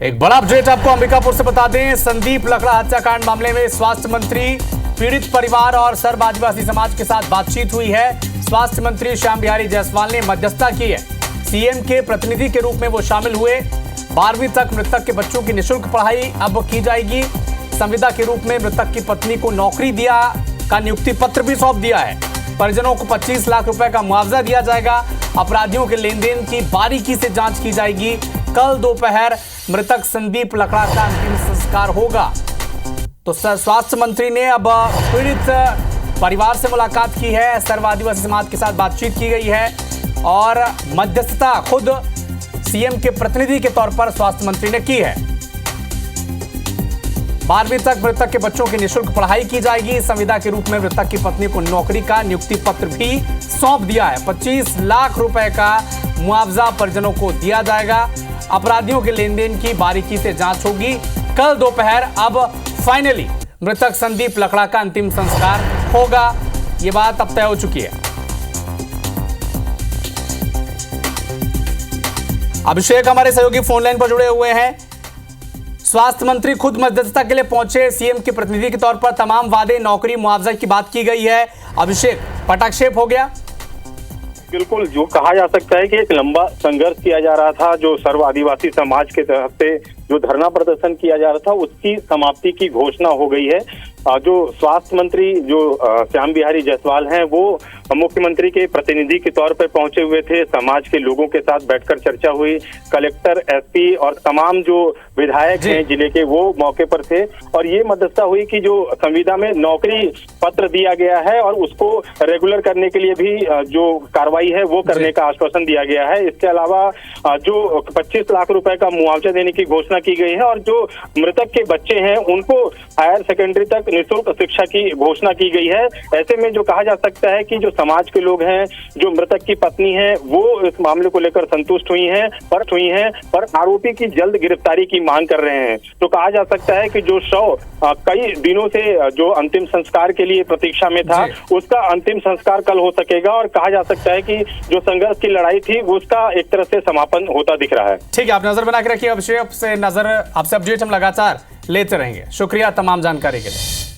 एक बड़ा अपडेट आपको अंबिकापुर से बता दें। संदीप लकड़ा हत्याकांड मामले में स्वास्थ्य मंत्री, पीड़ित परिवार और सर्व आदिवासी समाज के साथ बातचीत हुई है। स्वास्थ्य मंत्री श्याम बिहारी जायसवाल ने मध्यस्थता की है। सीएम के प्रतिनिधि के रूप में वो शामिल हुए। 12वीं तक मृतक के बच्चों की निःशुल्क पढ़ाई अब की जाएगी। संविदा के रूप में मृतक की पत्नी को नौकरी दिया का नियुक्ति पत्र भी सौंप दिया है। परिजनों को 25 लाख रुपए का मुआवजा दिया जाएगा। अपराधियों के लेन देन की बारीकी से जांच की जाएगी। कल दोपहर मृतक संदीप लकड़ा का अंतिम संस्कार होगा। तो स्वास्थ्य मंत्री ने अब पीड़ित परिवार से मुलाकात की है। सर्व आदिवासी समाज के साथ बातचीत की गई है और मध्यस्थता खुद सीएम के प्रतिनिधि के तौर पर स्वास्थ्य मंत्री ने की है। 12वीं तक मृतक के बच्चों की निःशुल्क पढ़ाई की जाएगी। संविदा के रूप में मृतक की पत्नी को नौकरी का नियुक्ति पत्र भी सौंप दिया है। 25 लाख रुपए का मुआवजा परिजनों को दिया जाएगा। अपराधियों के लेन देन की बारीकी से जांच होगी। कल दोपहर अब फाइनली मृतक संदीप लकड़ा का अंतिम संस्कार होगा। यह बात अब तय हो चुकी है। अभिषेक हमारे सहयोगी फोन लाइन पर जुड़े हुए हैं। स्वास्थ्य मंत्री खुद मध्यस्थता के लिए पहुंचे। सीएम के प्रतिनिधि के तौर पर तमाम वादे, नौकरी, मुआवजा की बात की गई है। अभिषेक, पटाक्षेप हो गया? बिल्कुल, जो कहा जा सकता है कि एक लंबा संघर्ष किया जा रहा था, जो सर्व आदिवासी समाज के तरफ से जो धरना प्रदर्शन किया जा रहा था, उसकी समाप्ति की घोषणा हो गई है। जो स्वास्थ्य मंत्री जो श्याम बिहारी जायसवाल हैं, वो मुख्यमंत्री के प्रतिनिधि के तौर पर पहुंचे हुए थे। समाज के लोगों के साथ बैठकर चर्चा हुई। कलेक्टर, एसपी और तमाम जो विधायक हैं जिले के, वो मौके पर थे और ये मध्यस्थता हुई कि जो संविदा में नौकरी पत्र दिया गया है और उसको रेगुलर करने के लिए भी जो कार्रवाई है वो करने का आश्वासन दिया गया है। इसके अलावा जो 25 लाख रुपए का मुआवजा देने की घोषणा की गई है और जो मृतक के बच्चे हैं उनको हायर सेकेंडरी तक निःशुल्क शिक्षा की घोषणा की गई है। ऐसे में जो कहा जा सकता है कि जो समाज के लोग हैं, जो मृतक की पत्नी है, वो इस मामले को लेकर संतुष्ट हुई हैं पर आरोपी की जल्द गिरफ्तारी की मांग कर रहे हैं। तो कहा जा सकता है कि जो शव कई दिनों से जो अंतिम संस्कार के लिए प्रतीक्षा में था, उसका अंतिम संस्कार कल हो सकेगा और कहा जा सकता है कि जो संघर्ष की लड़ाई थी उसका एक तरह से समापन होता दिख रहा है। ठीक है, आप नजर बना के रखिए। अभिषेक से नजर, आपसे अपडेट हम लगातार लेते रहेंगे। शुक्रिया तमाम जानकारी के लिए।